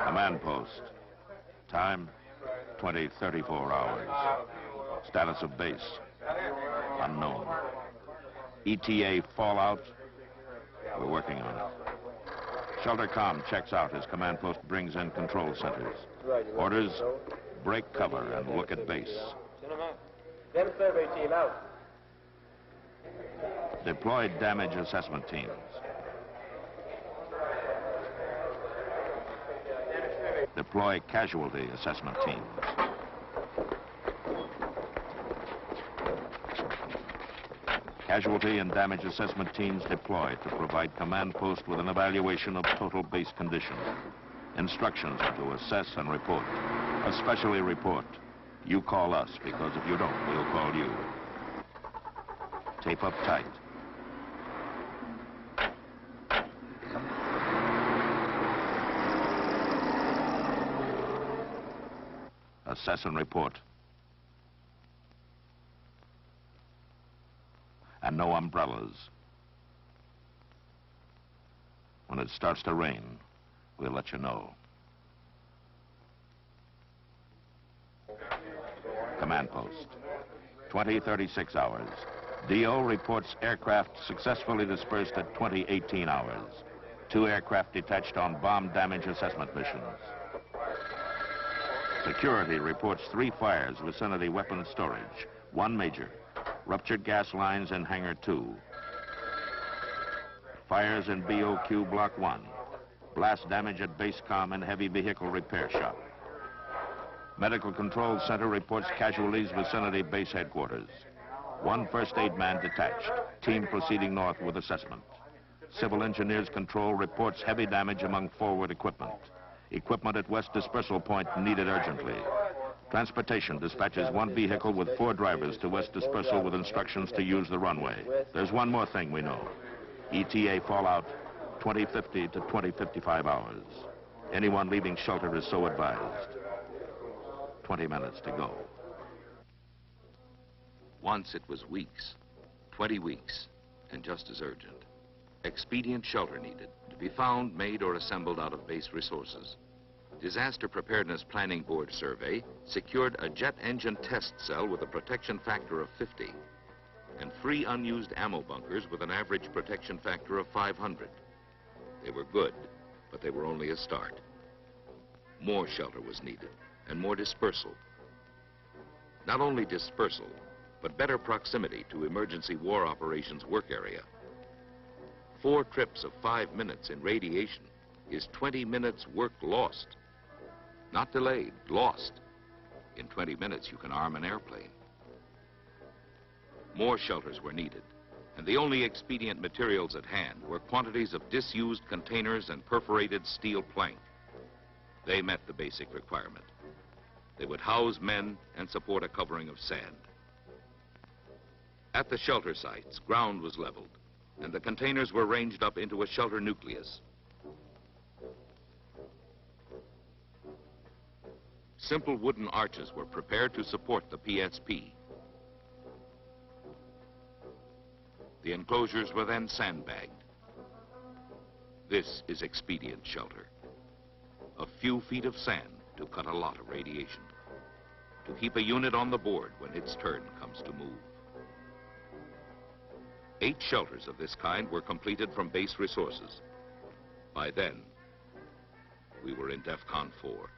Command post. Time, 20:34 hours. Status of base, unknown. ETA fallout, we're working on it. Shelter comm checks out as command post brings in control centers. Orders, break cover and look at base. Deploy damage assessment teams. Deploy casualty assessment teams. Casualty and damage assessment teams deployed to provide command post with an evaluation of total base condition. Instructions are to assess and report. Especially report. You call us, because if you don't, we'll call you. Tape up tight. Assess and report. And no umbrellas. When it starts to rain, we'll let you know. Command post. 20:36 hours. DO reports aircraft successfully dispersed at 20:18 hours. 2 aircraft detached on bomb damage assessment missions. Security reports 3 fires, vicinity weapons storage. 1 major. Ruptured gas lines in Hangar 2. Fires in BOQ Block 1. Blast damage at base comm and heavy vehicle repair shop. Medical Control Center reports casualties vicinity base headquarters. 1 first aid man detached. Team proceeding north with assessment. Civil Engineers Control reports heavy damage among forward equipment. Equipment at West Dispersal Point needed urgently. Transportation dispatches 1 vehicle with 4 drivers to West Dispersal with instructions to use the runway. There's one more thing we know. ETA fallout, 20:50 to 20:55 hours. Anyone leaving shelter is so advised. 20 minutes to go. Once it was weeks, 20 weeks, and just as urgent. Expedient shelter needed, to be found, made, or assembled out of base resources. Disaster Preparedness Planning Board survey secured a jet engine test cell with a protection factor of 50 and 3 unused ammo bunkers with an average protection factor of 500. They were good, but they were only a start. More shelter was needed and more dispersal. Not only dispersal, but better proximity to emergency war operations work area. 4 trips of 5 minutes in radiation is 20 minutes work lost. Not delayed, lost. In 20 minutes, you can arm an airplane. More shelters were needed, and the only expedient materials at hand were quantities of disused containers and perforated steel plank. They met the basic requirement. They would house men and support a covering of sand. At the shelter sites, ground was leveled, and the containers were ranged up into a shelter nucleus. Simple wooden arches were prepared to support the PSP. The enclosures were then sandbagged. This is expedient shelter. A few feet of sand to cut a lot of radiation. To keep a unit on the board when its turn comes to move. 8 shelters of this kind were completed from base resources. By then, we were in DEFCON 4.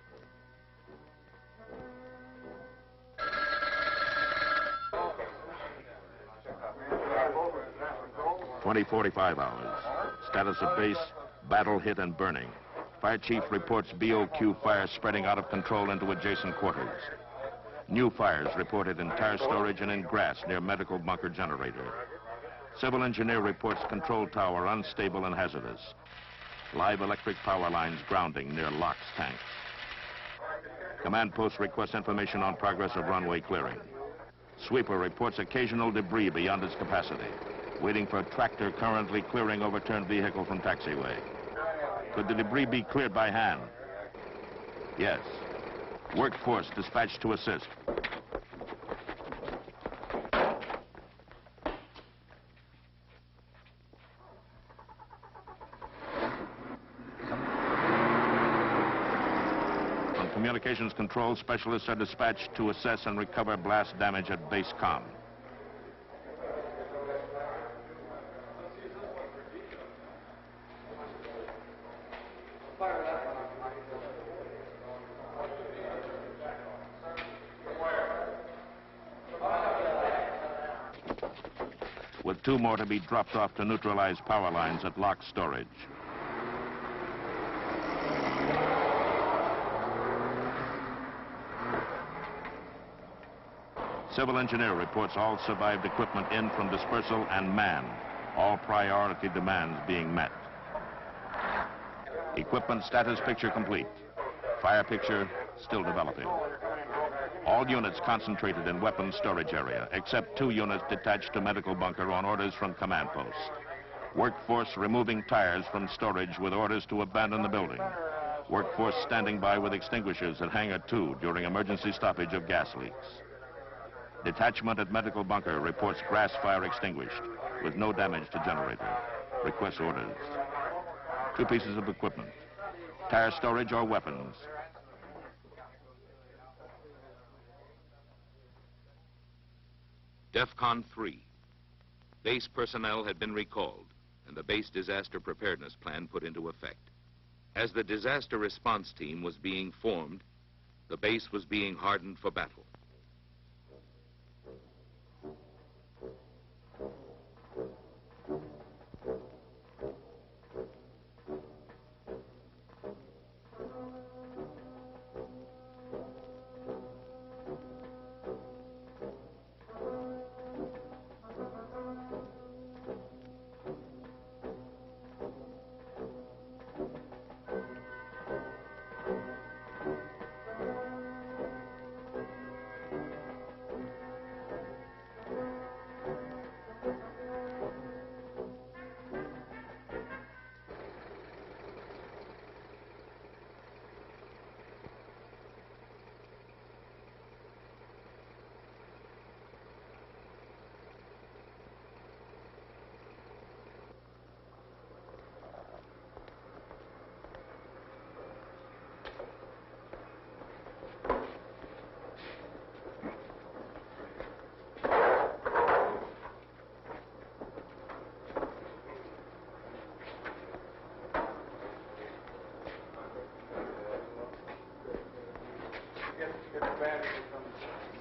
(20:45 hours). Status of base, battle hit and burning. Fire chief reports BOQ fire spreading out of control into adjacent quarters. New fires reported in tire storage and in grass near medical bunker generator. Civil engineer reports control tower unstable and hazardous. Live electric power lines grounding near LOX tanks. Command post requests information on progress of runway clearing. Sweeper reports occasional debris beyond its capacity. Waiting for a tractor currently clearing overturned vehicle from taxiway. Could the debris be cleared by hand? Yes. Workforce dispatched to assist. communications control, specialists are dispatched to assess and recover blast damage at base comm. With 2 more to be dropped off to neutralize power lines at locked storage. Civil engineer reports all survived equipment in from dispersal and manned. All priority demands being met. Equipment status picture complete. Fire picture still developing. All units concentrated in weapons storage area, except 2 units detached to medical bunker on orders from command post. Workforce removing tires from storage with orders to abandon the building. Workforce standing by with extinguishers at hangar 2 during emergency stoppage of gas leaks. Detachment at medical bunker reports grass fire extinguished with no damage to generator. Requests orders. 2 pieces of equipment. Tire storage or weapons. DEFCON 3. Base personnel had been recalled and the base disaster preparedness plan put into effect. As the disaster response team was being formed, the base was being hardened for battle.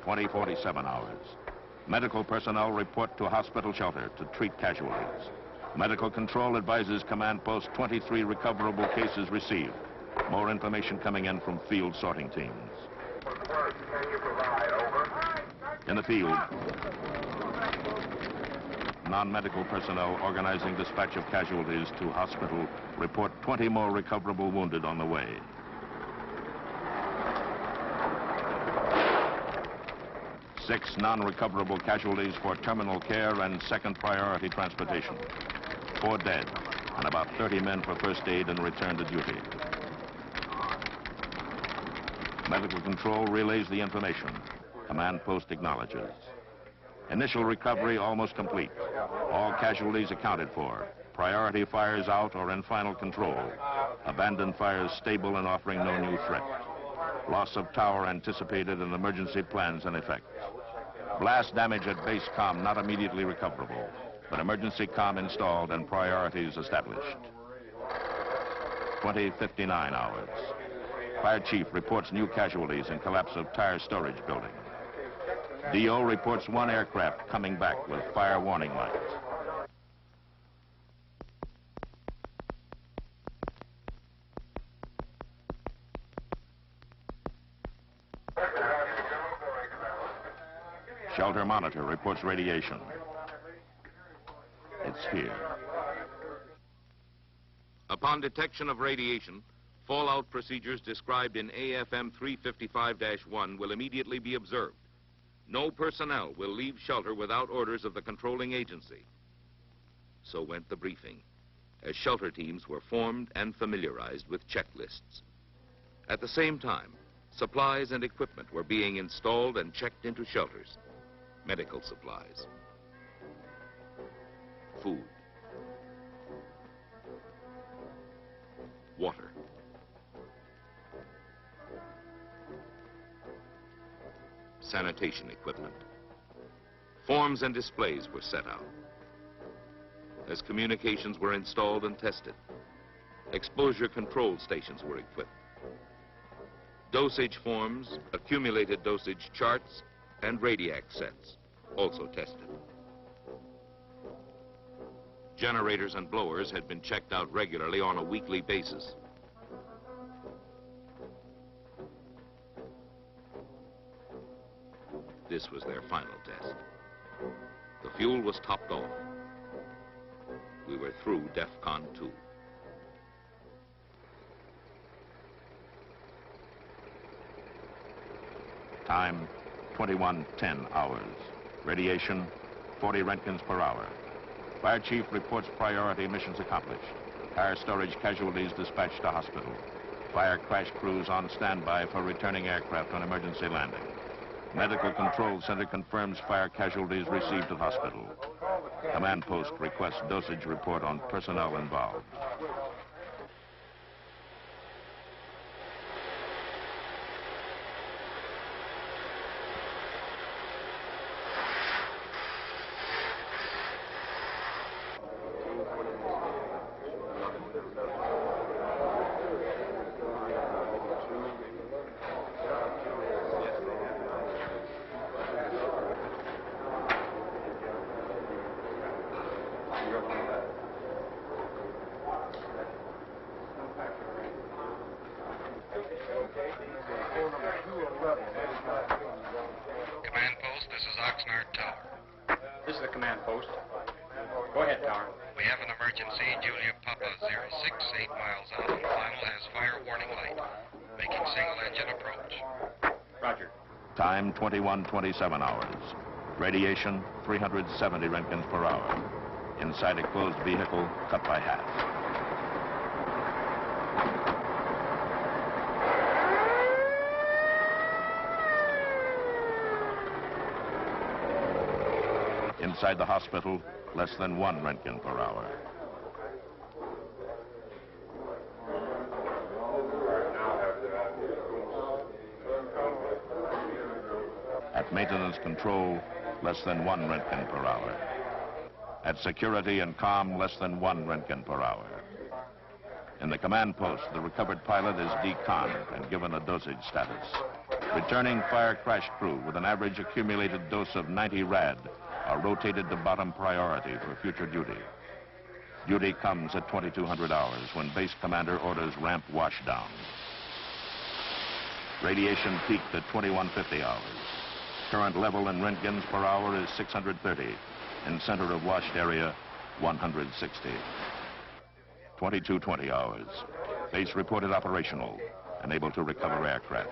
Twenty 47 hours. Medical personnel report to hospital shelter to treat casualties. Medical control advises command post 23 recoverable cases received. More information coming in from field sorting teams. In the field, non-medical personnel organizing dispatch of casualties to hospital report 20 more recoverable wounded on the way. Six non-recoverable casualties for terminal care and second priority transportation. 4 dead, and about 30 men for first aid and return to duty. Medical control relays the information. Command post acknowledges. Initial recovery almost complete. All casualties accounted for. Priority fires out or in final control. Abandoned fires stable and offering no new threat. Loss of tower anticipated and emergency plans in effect. Blast damage at base comm not immediately recoverable, but emergency comm installed and priorities established. 20:59 hours. Fire chief reports new casualties in collapse of tire storage building. DO reports 1 aircraft coming back with fire warning lights. Shelter monitor reports radiation. It's here. Upon detection of radiation, fallout procedures described in AFM 355-1 will immediately be observed. No personnel will leave shelter without orders of the controlling agency. So went the briefing, as shelter teams were formed and familiarized with checklists. At the same time, supplies and equipment were being installed and checked into shelters. Medical supplies, food, water, sanitation equipment. Forms and displays were set out. As communications were installed and tested, exposure control stations were equipped. Dosage forms, accumulated dosage charts, and radiac sets also tested. Generators and blowers had been checked out regularly on a weekly basis. This was their final test. The fuel was topped off. We were through DEFCON 2. Time, 21:10 hours. Radiation, 40 Roentgens per hour. Fire chief reports priority missions accomplished. Fire storage casualties dispatched to hospital. Fire crash crews on standby for returning aircraft on emergency landing. Medical Control Center confirms fire casualties received at hospital. Command post requests dosage report on personnel involved. Command post, this is Oxnard Tower. This is the command post. Go ahead, Tower. We have an emergency. Julia Papa 06, 8 miles out, and final has fire warning light. Making single engine approach. Roger. Time, 21:27 hours. Radiation, 370 Roentgens per hour. Inside a closed vehicle, cut by half. Inside the hospital, less than 1 Roentgen per hour. At maintenance control, less than 1 Roentgen per hour. At security and comm, less than 1 Roentgen per hour. In the command post, the recovered pilot is deconned and given a dosage status. Returning fire crash crew with an average accumulated dose of 90 rad are rotated to bottom priority for future duty. Duty comes at 2200 hours when base commander orders ramp washdown. Radiation peaked at 2150 hours. Current level in Roentgens per hour is 630. In center of washed area, 160. 2220 hours. Base reported operational and able to recover aircraft.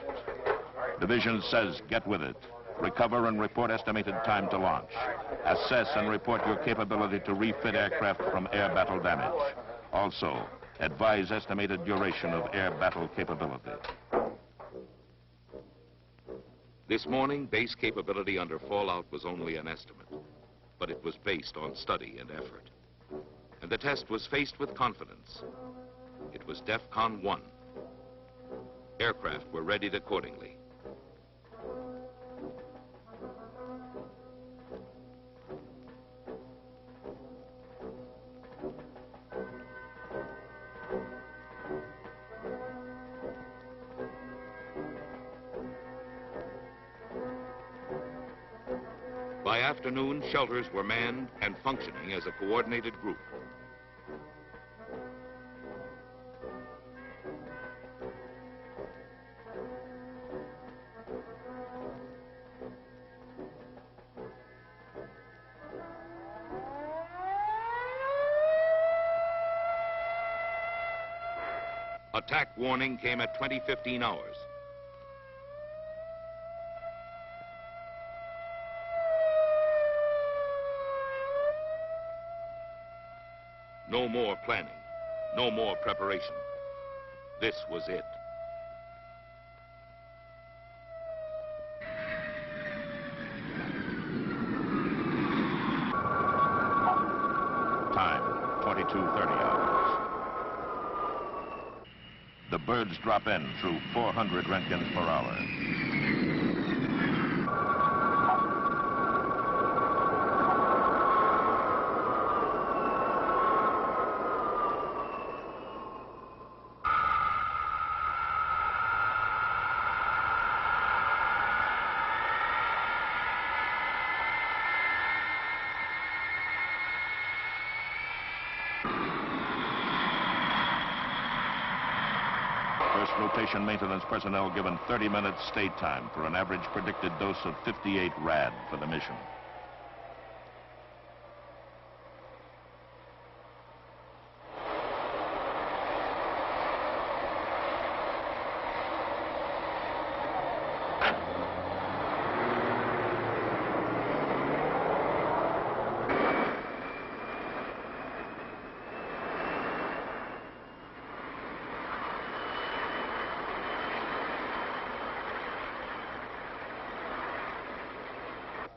Division says get with it. Recover and report estimated time to launch. Assess and report your capability to refit aircraft from air battle damage. Also, advise estimated duration of air battle capability. This morning, base capability under fallout was only an estimate, but it was based on study and effort. And the test was faced with confidence. It was DEFCON 1. Aircraft were readied accordingly. By afternoon, shelters were manned and functioning as a coordinated group. Attack warning came at 20:15 hours. No more planning, no more preparation. This was it. Time, 22:30 hours. The birds drop in through 400 Roentgens per hour. First rotation maintenance personnel given 30 minutes stay time for an average predicted dose of 58 rad for the mission.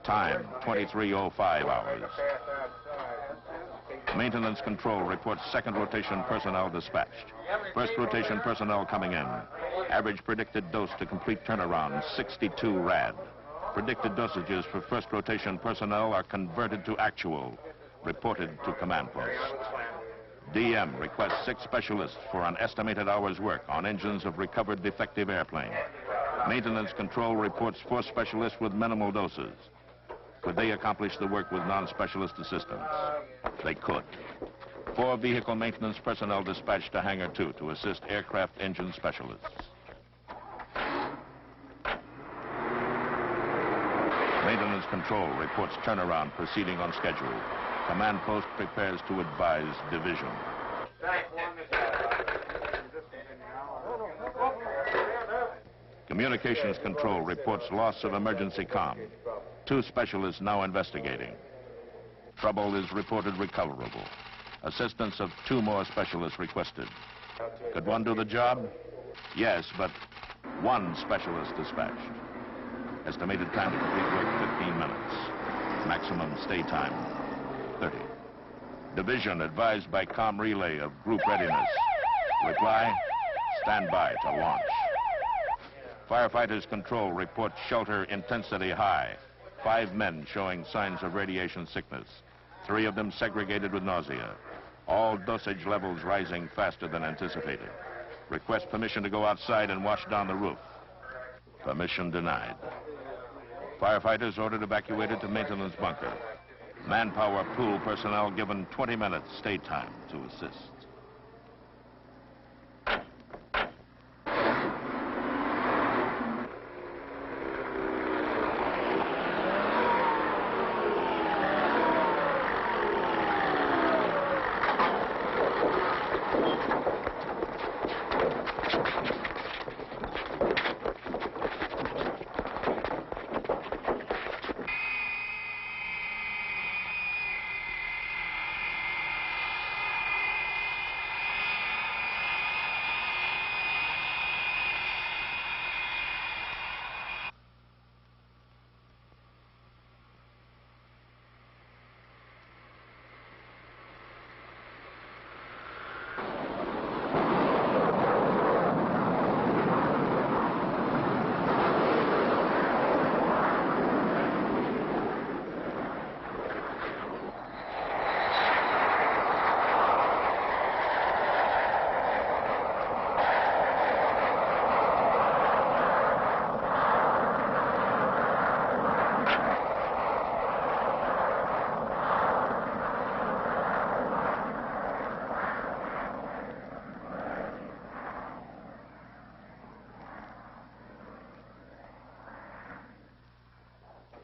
Time, 23:05 hours. Maintenance control reports second rotation personnel dispatched. First rotation personnel coming in. Average predicted dose to complete turnaround, 62 rad. Predicted dosages for first rotation personnel are converted to actual, reported to command post. DM requests 6 specialists for an estimated hour's work on engines of recovered defective airplane. Maintenance control reports 4 specialists with minimal doses. Could they accomplish the work with non-specialist assistance? They could. 4 vehicle maintenance personnel dispatched to Hangar 2 to assist aircraft engine specialists. Maintenance control reports turnaround proceeding on schedule. Command post prepares to advise division. Communications control reports loss of emergency comm. 2 specialists now investigating. Trouble is reported recoverable. Assistance of 2 more specialists requested. Could one do the job? Yes, but 1 specialist dispatched. Estimated time to complete work, 15 minutes. Maximum stay time, 30. Division advised by comm relay of group readiness. Reply, stand by to launch. Firefighters control report shelter intensity high. 5 men showing signs of radiation sickness. 3 of them segregated with nausea. All dosage levels rising faster than anticipated. Request permission to go outside and wash down the roof. Permission denied. Firefighters ordered evacuated to maintenance bunker. Manpower pool personnel given 20 minutes stay time to assist.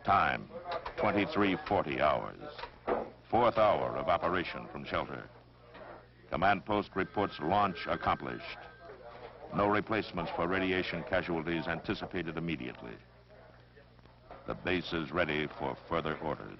Time, 23:40 hours. 4th hour of operation from shelter. Command post reports launch accomplished. No replacements for radiation casualties anticipated immediately. The base is ready for further orders.